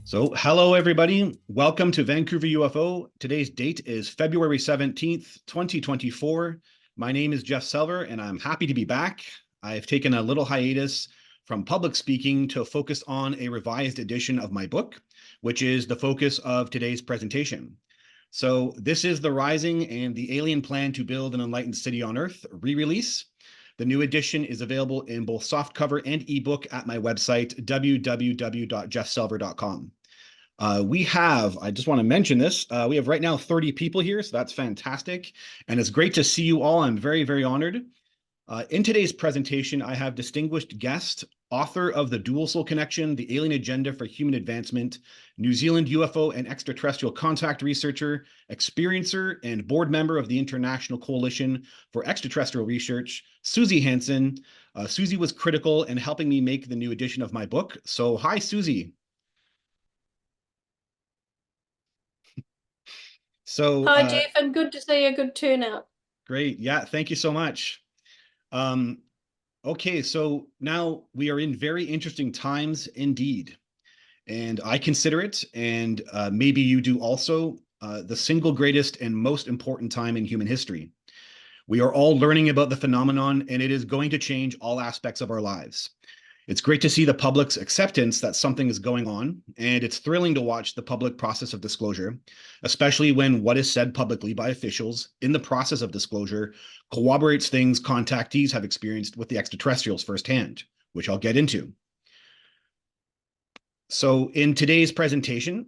So, hello everybody. Welcome to Vancouver UFO. Today's date is February 17th, 2024. My name is Jeff Selver, and I'm happy to be back. I've taken a little hiatus from public speaking to focus on a revised edition of my book, which is the focus of today's presentation. So, this is The Rising and the Alien Plan to Build an Enlightened City on Earth, Rerelease. The new edition is available in both softcover and ebook at my website, www.jeffselver.com. I just want to mention this, we have right now 30 people here, so that's fantastic. And it's great to see you all. I'm very, very honored. In today's presentation, I have distinguished guest, author of The Dual Soul Connection, The Alien Agenda for Human Advancement, New Zealand UFO and Extraterrestrial Contact Researcher, experiencer, and board member of the International Coalition for Extraterrestrial Research, Suzy Hansen. Suzy was critical in helping me make the new edition of my book. So hi, Suzy. Hi, Jeff, and good to see a good turnout. Great. Yeah, thank you so much. Okay, so now we are in very interesting times indeed. And I consider it, and maybe you do also, the single greatest and most important time in human history. We are all learning about the phenomenon, and it is going to change all aspects of our lives. It's great to see the public's acceptance that something is going on, and it's thrilling to watch the public process of disclosure, especially when what is said publicly by officials in the process of disclosure corroborates things contactees have experienced with the extraterrestrials firsthand, which I'll get into. So in today's presentation,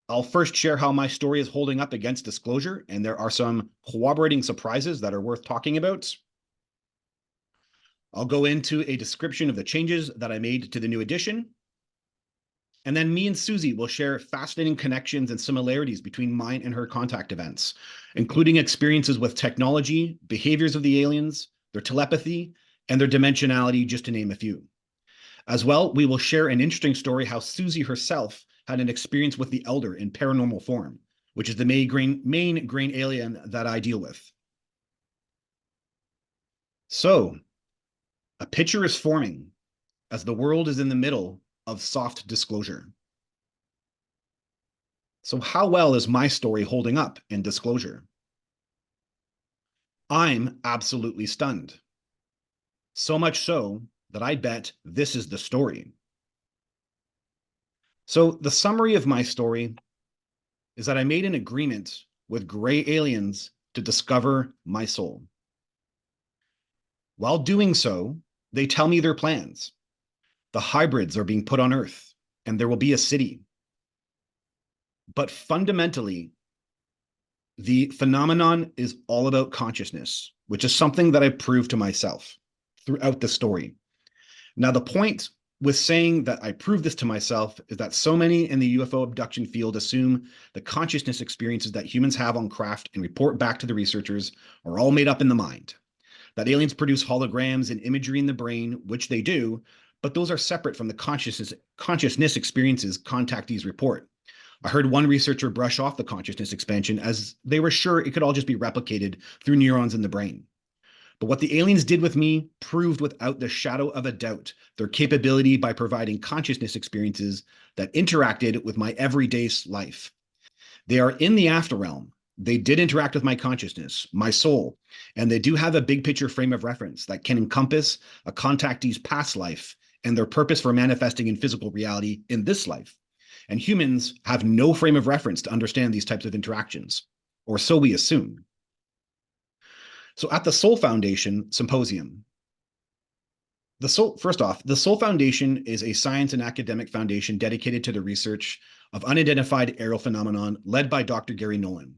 I'll first share how my story is holding up against disclosure, and there are some corroborating surprises that are worth talking about. I'll go into a description of the changes that I made to the new edition. And then me and Suzy will share fascinating connections and similarities between mine and her contact events, including experiences with technology, behaviors of the aliens, their telepathy, and their dimensionality, just to name a few. As well, we will share an interesting story how Suzy herself had an experience with the Elder in paranormal form, which is the main grain alien that I deal with. So, a picture is forming as the world is in the middle of soft disclosure. So how well is my story holding up in disclosure? I'm absolutely stunned. So much so that I bet this is the story. So the summary of my story is that I made an agreement with gray aliens to discover my soul. While doing so, they tell me their plans. The hybrids are being put on Earth, and there will be a city. But fundamentally, the phenomenon is all about consciousness, which is something that I proved to myself throughout the story. Now, the point with saying that I proved this to myself is that so many in the UFO abduction field assume the consciousness experiences that humans have on craft and report back to the researchers are all made up in the mind. That aliens produce holograms and imagery in the brain, which they do, but those are separate from the consciousness experiences contactees report. I heard one researcher brush off the consciousness expansion as they were sure it could all just be replicated through neurons in the brain. But what the aliens did with me proved without the shadow of a doubt their capability by providing consciousness experiences that interacted with my everyday life. They are in the afterrealm. They did interact with my consciousness, my soul, and they do have a big picture frame of reference that can encompass a contactee's past life and their purpose for manifesting in physical reality in this life. And humans have no frame of reference to understand these types of interactions, or so we assume. So at the Soul Foundation Symposium, first off, the Soul Foundation is a science and academic foundation dedicated to the research of unidentified aerial phenomenon led by Dr. Gary Nolan.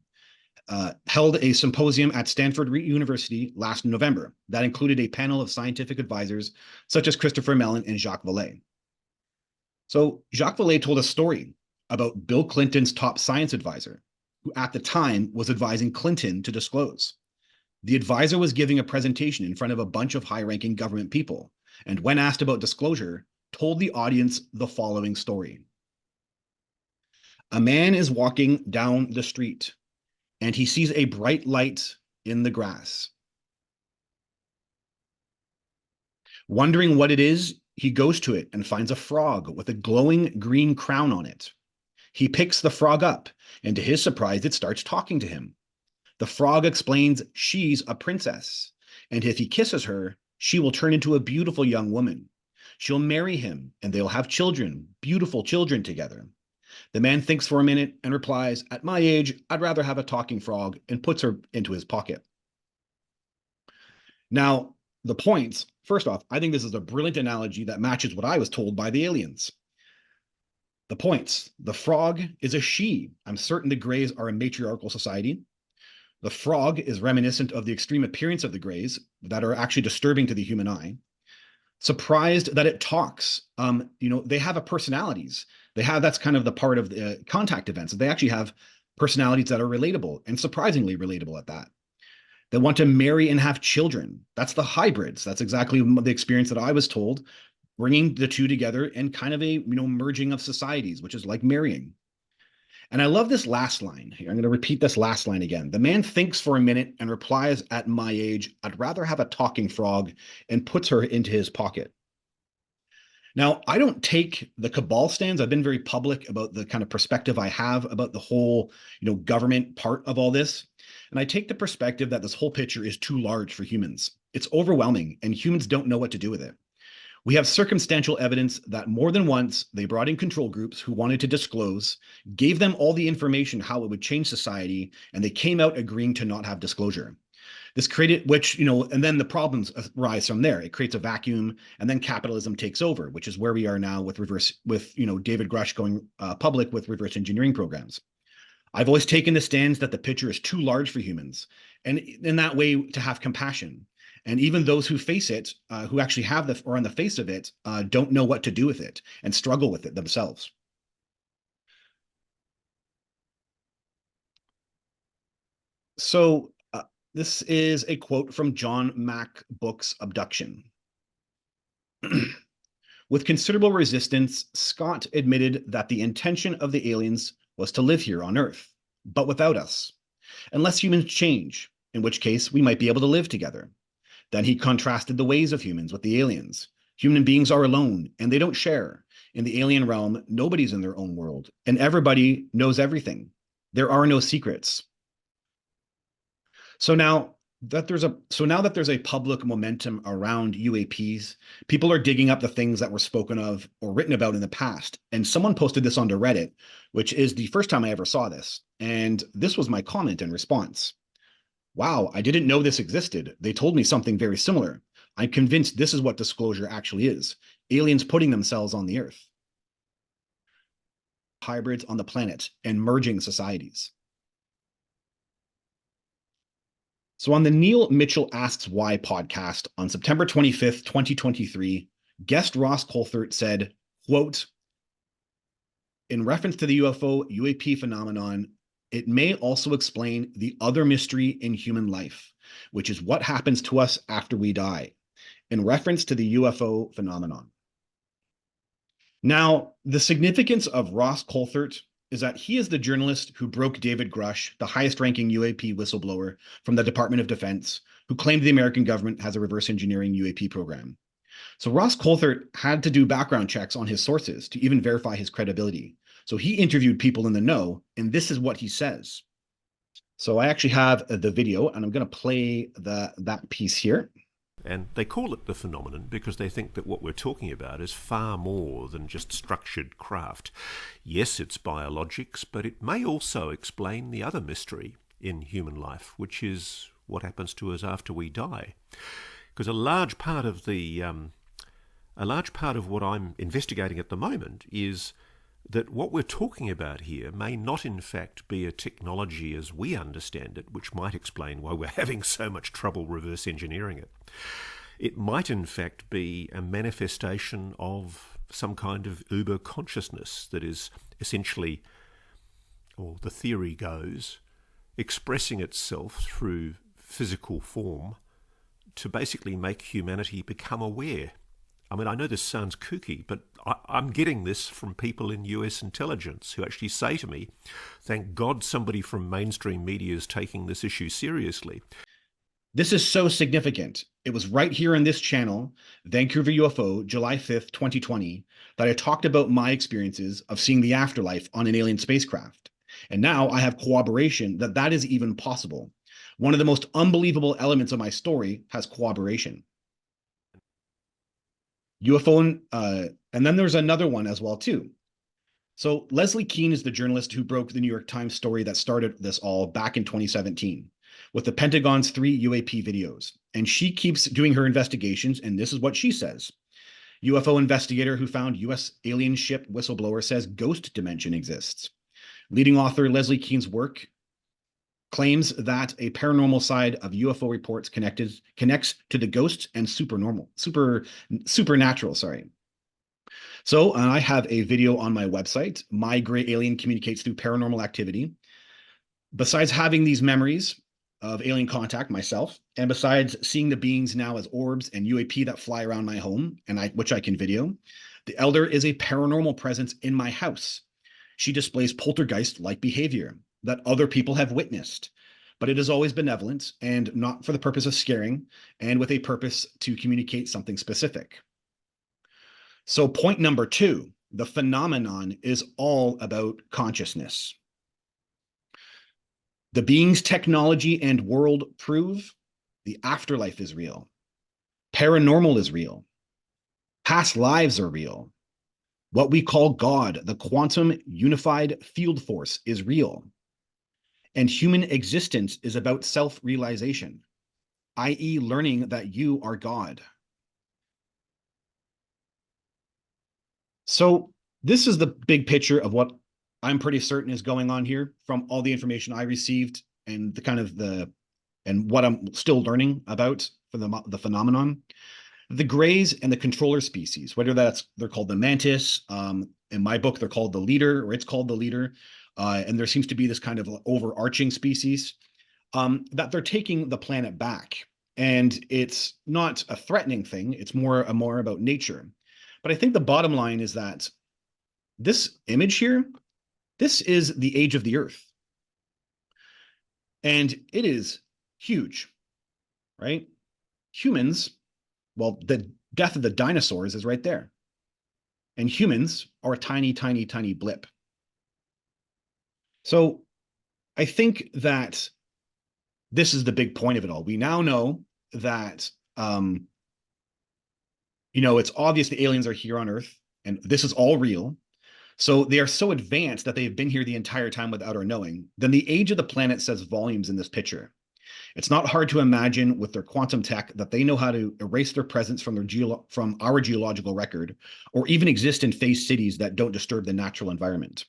Held a symposium at Stanford University last November that included a panel of scientific advisors such as Christopher Mellon and Jacques Vallée. So Jacques Vallée told a story about Bill Clinton's top science advisor, who at the time was advising Clinton to disclose. The advisor was giving a presentation in front of a bunch of high-ranking government people, and when asked about disclosure, told the audience the following story. A man is walking down the street, and he sees a bright light in the grass. Wondering what it is, he goes to it and finds a frog with a glowing green crown on it, He picks the frog up, and to his surprise, it starts talking to him. The frog explains she's a princess, and if he kisses her, she will turn into a beautiful young woman. She'll marry him, and they'll have children, beautiful children together. The man thinks for a minute and replies, "At my age, I'd rather have a talking frog," and puts her into his pocket. Now, the points, first off, I think this is a brilliant analogy that matches what I was told by the aliens. The points, the frog is a she. I'm certain the Greys are a matriarchal society. The frog is reminiscent of the extreme appearance of the Greys that are actually disturbing to the human eye. Surprised that it talks. They have a personalities. That's kind of the part of the contact events. They actually have personalities that are relatable and surprisingly relatable at that. They want to marry and have children. That's the hybrids. That's exactly the experience that I was told, bringing the two together and kind of a merging of societies, which is like marrying. And I love this last line here. I'm going to repeat this last line again. The man thinks for a minute and replies, "At my age, I'd rather have a talking frog," and puts her into his pocket. Now, I don't take the cabal stands. I've been very public about the kind of perspective I have about the whole, government part of all this. And I take the perspective that this whole picture is too large for humans. It's overwhelming, and humans don't know what to do with it. We have circumstantial evidence that more than once they brought in control groups who wanted to disclose, gave them all the information how it would change society, and they came out agreeing to not have disclosure. This created, and then the problems arise from there. It creates a vacuum, and then capitalism takes over, which is where we are now with David Grush going public with reverse engineering programs. I've always taken the stance that the picture is too large for humans, and in that way to have compassion. And even those who face it, who actually are on the face of it, don't know what to do with it and struggle with it themselves. So this is a quote from John MacBook's Abduction. With considerable resistance, Scott admitted that the intention of the aliens was to live here on Earth, but without us, unless humans change, in which case we might be able to live together. Then he contrasted the ways of humans with the aliens. Human beings are alone, and they don't share. In the alien realm, nobody's in their own world, and everybody knows everything. There are no secrets. So now that there's a public momentum around UAPs, people are digging up the things that were spoken of or written about in the past. And someone posted this onto Reddit, which is the first time I ever saw this. And this was my comment in response. "Wow, I didn't know this existed. They told me something very similar. I'm convinced this is what disclosure actually is. Aliens putting themselves on the Earth. Hybrids on the planet and merging societies." So on the Neil Mitchell Asks Why podcast on September 25th, 2023, guest Ross Coulthert said, quote, "In reference to the UFO UAP phenomenon, it may also explain the other mystery in human life, which is what happens to us after we die, in reference to the UFO phenomenon." Now, the significance of Ross Coulthert is that he is the journalist who broke David Grush, the highest-ranking UAP whistleblower from the Department of Defense, who claimed the American government has a reverse engineering UAP program. So Ross Coulthert had to do background checks on his sources to even verify his credibility. So he interviewed people in the know, and this is what he says. So I actually have the video, and I'm going to play that piece here. And they call it the phenomenon because they think that what we're talking about is far more than just structured craft. Yes, it's biologics, but it may also explain the other mystery in human life, which is what happens to us after we die. Because a large part of what I'm investigating at the moment is that what we're talking about here may not in fact be a technology as we understand it, which might explain why we're having so much trouble reverse engineering it. It might in fact be a manifestation of some kind of uber consciousness that is essentially, or the theory goes, expressing itself through physical form to basically make humanity become aware. I mean, I know this sounds kooky, but I'm getting this from people in US intelligence who actually say to me, "Thank God somebody from mainstream media is taking this issue seriously." This is so significant. It was right here on this channel, Vancouver UFO, July 5th, 2020, that I talked about my experiences of seeing the afterlife on an alien spacecraft. And now I have corroboration that that is even possible. One of the most unbelievable elements of my story has corroboration. UFO, and then there's another one as well too. So Leslie Kean is the journalist who broke the New York Times story that started this all back in 2017 with the Pentagon's 3 UAP videos. And she keeps doing her investigations, and this is what she says. UFO investigator who found US alien ship whistleblower says ghost dimension exists. Leading author Leslie Kean's work claims that a paranormal side of UFO reports connects to the ghosts and supernatural, sorry. So I have a video on my website, My Gray Alien Communicates Through Paranormal Activity. Besides having these memories of alien contact myself, and besides seeing the beings now as orbs and UAP that fly around my home, and which I can video, the elder is a paranormal presence in my house. She displays poltergeist-like behavior that other people have witnessed, but it is always benevolent and not for the purpose of scaring, and with a purpose to communicate something specific. So point number 2, the phenomenon is all about consciousness. The beings, technology, and world prove the afterlife is real. Paranormal is real. Past lives are real. What we call God, the quantum unified field force, is real. And human existence is about self-realization, i.e., learning that you are God. So this is the big picture of what I'm pretty certain is going on here from all the information I received and and what I'm still learning about for the phenomenon. The grays and the controller species, whether they're called the mantis, in my book, they're called the leader, or it's called the leader. And there seems to be this kind of overarching species that they're taking the planet back. And it's not a threatening thing. It's more about nature. But I think the bottom line is that this image here, this is the age of the Earth. And it is huge, right? Humans, well, the death of the dinosaurs is right there. And humans are a tiny, tiny, tiny blip. So I think that this is the big point of it all. We now know that, it's obvious the aliens are here on Earth, and this is all real. So they are so advanced that they have been here the entire time without our knowing. Then the age of the planet says volumes in this picture. It's not hard to imagine with their quantum tech that they know how to erase their presence from our geological record, or even exist in phase cities that don't disturb the natural environment.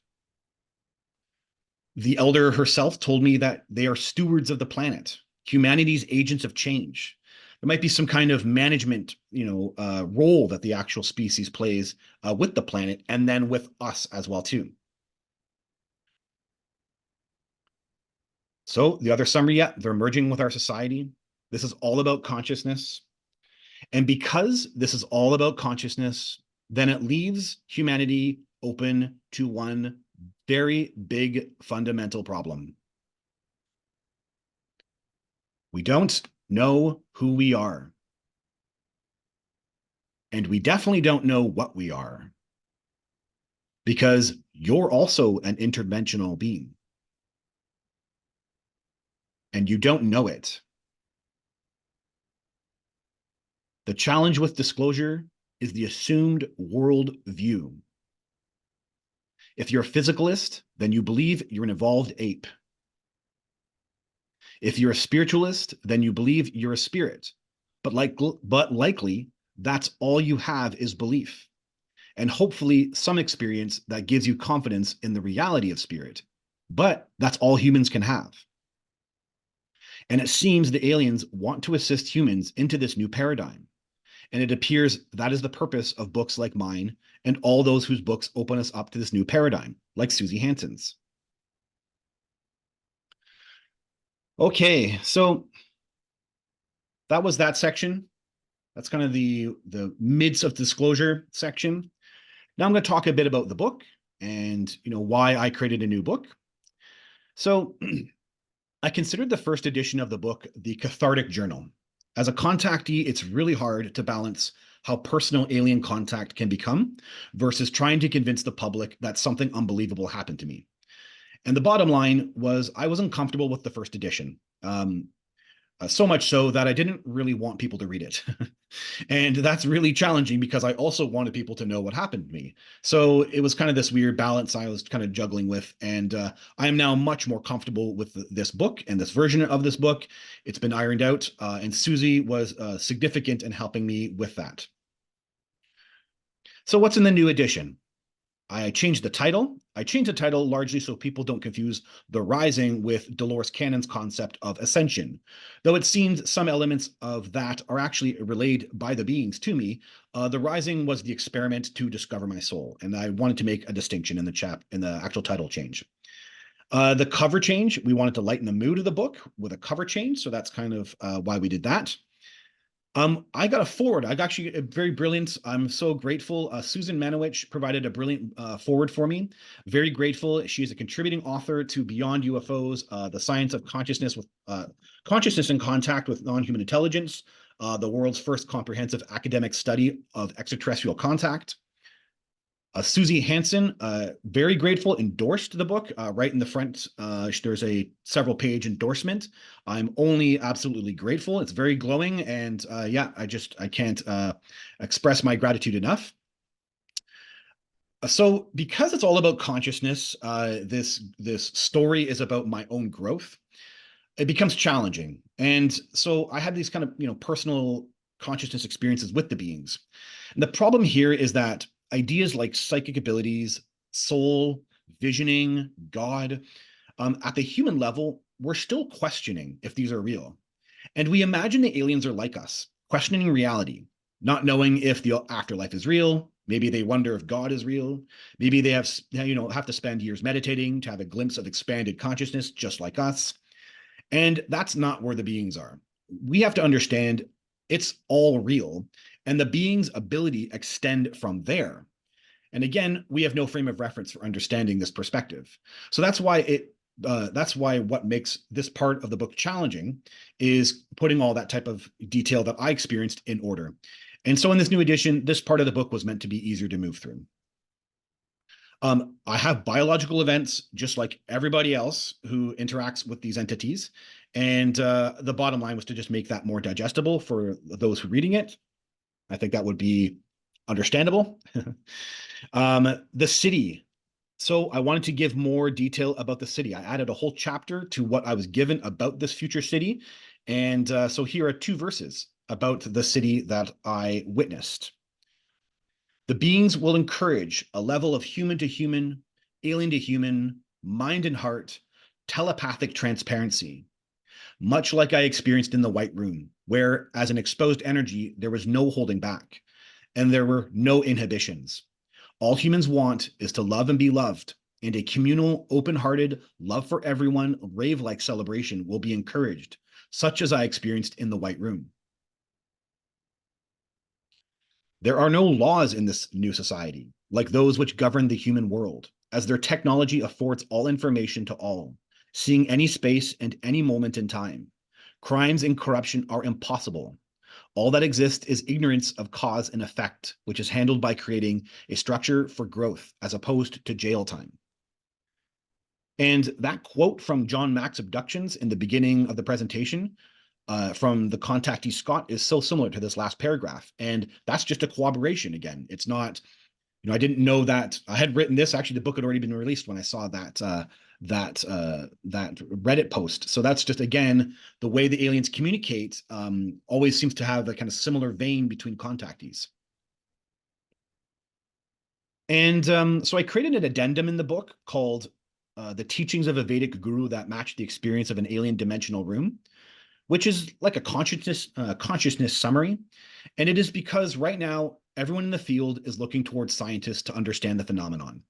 The elder herself told me that they are stewards of the planet, humanity's agents of change. There might be some kind of management, role that the actual species plays with the planet, and then with us as well too. So the other summary, they're merging with our society. This is all about consciousness. And because this is all about consciousness, then it leaves humanity open to one very big fundamental problem. We don't know who we are. And we definitely don't know what we are. Because you're also an interdimensional being. And you don't know it. The challenge with disclosure is the assumed world view. If you're a physicalist, then you believe you're an evolved ape. If you're a spiritualist, then you believe you're a spirit. But likely, that's all you have is belief. And hopefully some experience that gives you confidence in the reality of spirit. But that's all humans can have. And it seems the aliens want to assist humans into this new paradigm. And it appears that is the purpose of books like mine and all those whose books open us up to this new paradigm, like Suzy Hansen's. Okay, so that was that section. That's kind of the midst of disclosure section. Now I'm going to talk a bit about the book and why I created a new book. So I considered the first edition of the book the cathartic journal. As a contactee, it's really hard to balance how personal alien contact can become versus trying to convince the public that something unbelievable happened to me. And the bottom line was I was uncomfortable with the first edition. So much so that I didn't really want people to read it. And that's really challenging because I also wanted people to know what happened to me. So it was kind of this weird balance I was kind of juggling with. And I am now much more comfortable with this book and this version of this book. It's been ironed out. And Suzy was significant in helping me with that. So what's in the new edition? I changed the title. I changed the title largely so people don't confuse The Rising with Dolores Cannon's concept of ascension. Though it seems some elements of that are actually relayed by the beings to me, The Rising was the experiment to discover my soul, and I wanted to make a distinction in the actual title change. The cover change, we wanted to lighten the mood of the book with a cover change, so that's kind of why we did that. I got a forward. I got actually very brilliant. I'm so grateful. Susan Manowich provided a brilliant forward for me. Very grateful. She's a contributing author to Beyond UFOs, the science of consciousness with consciousness in contact with non-human intelligence, the world's first comprehensive academic study of extraterrestrial contact. Suzy Hansen, very grateful, endorsed the book right in the front. There's a several page endorsement. I'm only absolutely grateful. It's very glowing. And yeah, I can't express my gratitude enough. So because it's all about consciousness, this story is about my own growth. It becomes challenging. And so I had these kind of, personal consciousness experiences with the beings. And the problem here is that ideas like psychic abilities, soul, visioning, God, at the human level, we're still questioning if these are real. And we imagine the aliens are like us, questioning reality, not knowing if the afterlife is real. Maybe they wonder if God is real. Maybe they have to spend years meditating to have a glimpse of expanded consciousness, just like us. And that's not where the beings are. We have to understand it's all real, and the being's ability extend from there. And again, we have no frame of reference for understanding this perspective. So that's why what makes this part of the book challenging is putting all that type of detail that I experienced in order. And so in this new edition, this part of the book was meant to be easier to move through. I have biological events just like everybody else who interacts with these entities. And the bottom line was to just make that more digestible for those who are reading it. I think that would be understandable. The city. So I wanted to give more detail about the city. I added a whole chapter to what I was given about this future city. And so here are 2 verses about the city that I witnessed. The beings will encourage a level of human to human, alien to human, mind and heart, telepathic transparency, much like I experienced in the White Room, where as an exposed energy, there was no holding back, and there were no inhibitions. All humans want is to love and be loved, and a communal, open-hearted, love for everyone, rave-like celebration will be encouraged, such as I experienced in the White Room. There are no laws in this new society, like those which govern the human world, as their technology affords all information to all, seeing any space and any moment in time. Crimes and corruption are impossible. All that exists is ignorance of cause and effect, which is handled by creating a structure for growth as opposed to jail time. And that quote from John Mack's Abductions in the beginning of the presentation from the contactee Scott is so similar to this last paragraph. And that's just a corroboration again. It's not, I didn't know that I had written this. Actually, the book had already been released when I saw that Reddit post. So that's just, again, the way the aliens communicate always seems to have a kind of similar vein between contactees. And so I created an addendum in the book called The Teachings of a Vedic Guru That Matched the Experience of an Alien Dimensional Room, which is like a consciousness summary. And it is because right now, everyone in the field is looking towards scientists to understand the phenomenon.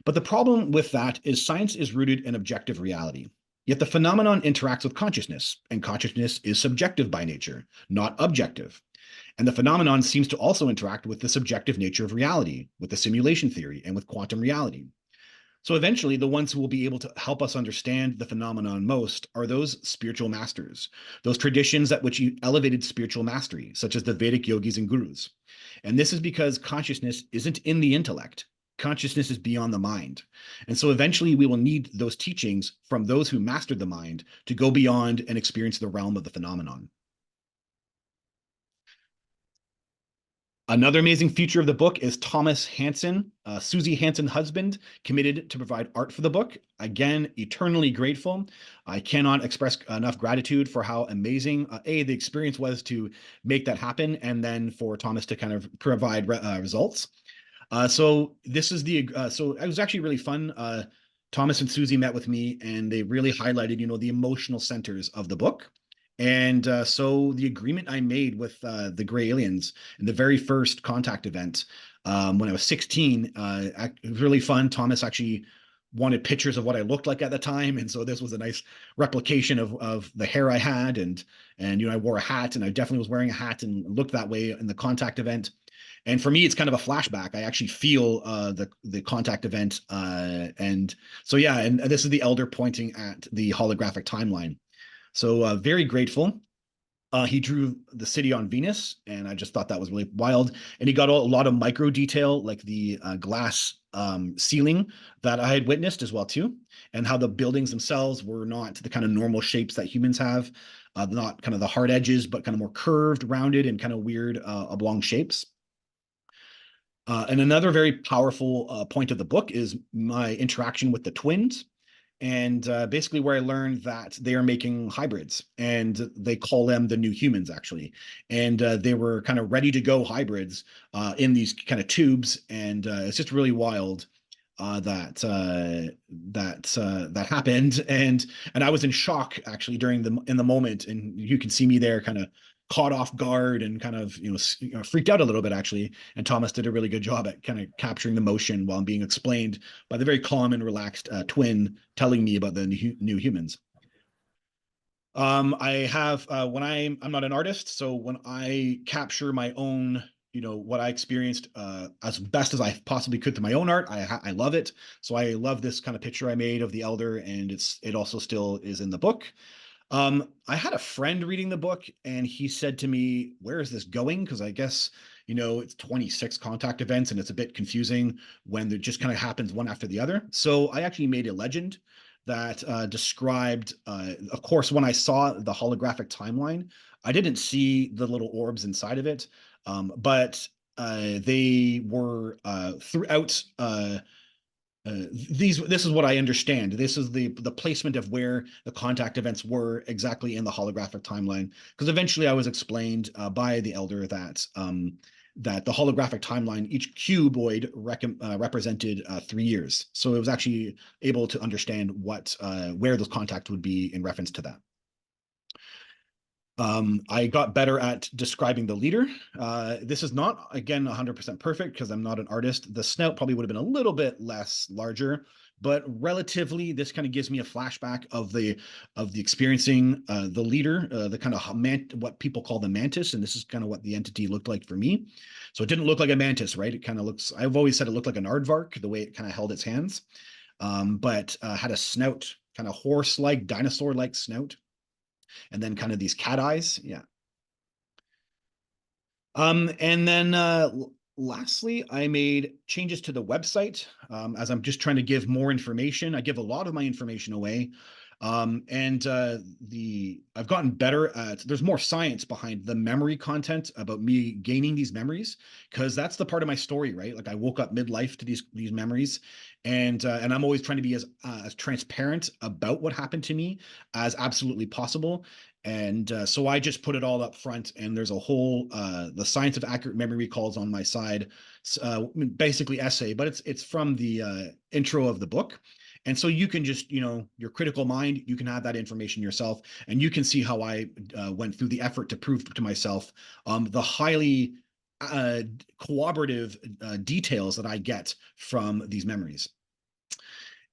But the problem with that is science is rooted in objective reality. Yet the phenomenon interacts with consciousness, and consciousness is subjective by nature, not objective. And the phenomenon seems to also interact with the subjective nature of reality, with the simulation theory, and with quantum reality. So eventually, the ones who will be able to help us understand the phenomenon most are those spiritual masters, those traditions that which elevated spiritual mastery, such as the Vedic yogis and gurus. And this is because consciousness isn't in the intellect. Consciousness is beyond the mind. And so eventually we will need those teachings from those who mastered the mind to go beyond and experience the realm of the phenomenon. Another amazing feature of the book is Thomas Hansen, Suzy Hansen husband, committed to provide art for the book. Again, eternally grateful. I cannot express enough gratitude for how amazing, the experience was to make that happen, and then for Thomas to kind of provide results. So this is so it was actually really fun. Thomas and Suzy met with me, and they really highlighted, the emotional centers of the book. And so the agreement I made with the Gray Aliens in the very first contact event when I was 16, it was really fun. Thomas actually wanted pictures of what I looked like at the time, and so this was a nice replication of the hair I had, and I wore a hat, and I definitely was wearing a hat and looked that way in the contact event. And for me, it's kind of a flashback. I actually feel the contact event, and so yeah. And this is the elder pointing at the holographic timeline. So very grateful. He drew the city on Venus, and I just thought that was really wild. And he got a lot of micro detail, like the glass ceiling that I had witnessed as well too, and how the buildings themselves were not the kind of normal shapes that humans have, not kind of the hard edges, but kind of more curved, rounded, and kind of weird oblong shapes. And another very powerful point of the book is my interaction with the twins. And basically where I learned that they are making hybrids, and they call them the new humans, actually. And they were kind of ready to go hybrids in these kind of tubes. And it's just really wild that happened. And I was in shock actually in the moment. And you can see me there kind of caught off guard and kind of freaked out a little bit actually. And Thomas did a really good job at kind of capturing the motion while being explained by the very calm and relaxed twin telling me about the new humans. I have when I'm not an artist, so when I capture my own, what I experienced as best as I possibly could through my own art, I love it. So I love this kind of picture I made of the elder, and it also still is in the book. I had a friend reading the book, and he said to me, "Where is this going?" Because I guess, it's 26 contact events, and it's a bit confusing when it just kind of happens one after the other. So I actually made a legend that described, of course, when I saw the holographic timeline, I didn't see the little orbs inside of it, but they were throughout. This is what I understand. This is the placement of where the contact events were exactly in the holographic timeline. Because eventually I was explained by the elder that that the holographic timeline, each cuboid represented 3 years. So it was actually able to understand where those contacts would be in reference to that. I got better at describing the leader. This is not, again, 100% perfect because I'm not an artist. The snout probably would have been a little bit less larger, but relatively, this kind of gives me a flashback of the experiencing the leader, the kind of what people call the mantis, and this is kind of what the entity looked like for me. So it didn't look like a mantis, right? It kind of looks. I've always said it looked like an aardvark, the way it kind of held its hands, but had a snout, kind of horse-like, dinosaur-like snout. And then kind of these cat eyes. Yeah. And then lastly, I made changes to the website as I'm just trying to give more information. I give a lot of my information away. And I've gotten better at, there's more science behind the memory content about me gaining these memories, because that's the part of my story, right? Like I woke up midlife to these memories, and I'm always trying to be as transparent about what happened to me as absolutely possible. And so I just put it all up front, and there's a whole the science of accurate memory recalls on my side, basically essay, but it's from the intro of the book. And so you can just, your critical mind, you can have that information yourself, and you can see how I went through the effort to prove to myself the highly corroborative details that I get from these memories.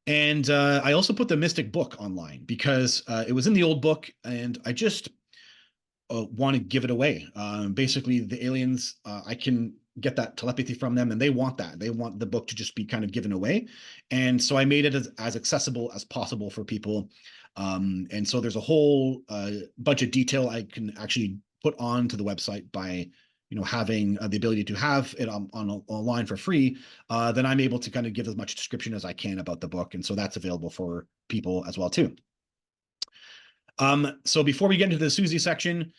And I also put the Mystic book online because it was in the old book, and I just want to give it away. Basically, the aliens, I can get that telepathy from them, and they want that. They want the book to just be kind of given away. And so I made it as accessible as possible for people. And so there's a whole bunch of detail I can actually put onto the website by having the ability to have it online for free. Then I'm able to kind of give as much description as I can about the book. And so that's available for people as well too. So before we get into the Suzy section,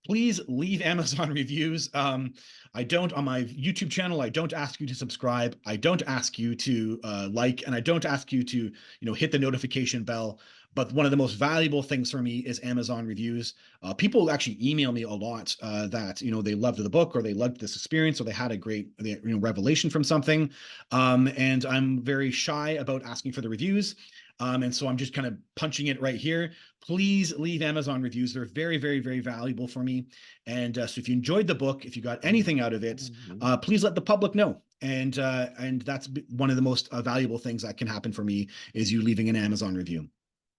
please leave Amazon reviews. I don't, on my YouTube channel, I don't ask you to subscribe. I don't ask you to like, and I don't ask you to, hit the notification bell. But one of the most valuable things for me is Amazon reviews. People actually email me a lot that, they loved the book, or they loved this experience, or they had a great revelation from something. And I'm very shy about asking for the reviews. And so I'm just kind of punching it right here. Please leave Amazon reviews. They're very, very, very valuable for me. And so if you enjoyed the book, if you got anything out of it, please let the public know. And that's one of the most valuable things that can happen for me, is you leaving an Amazon review.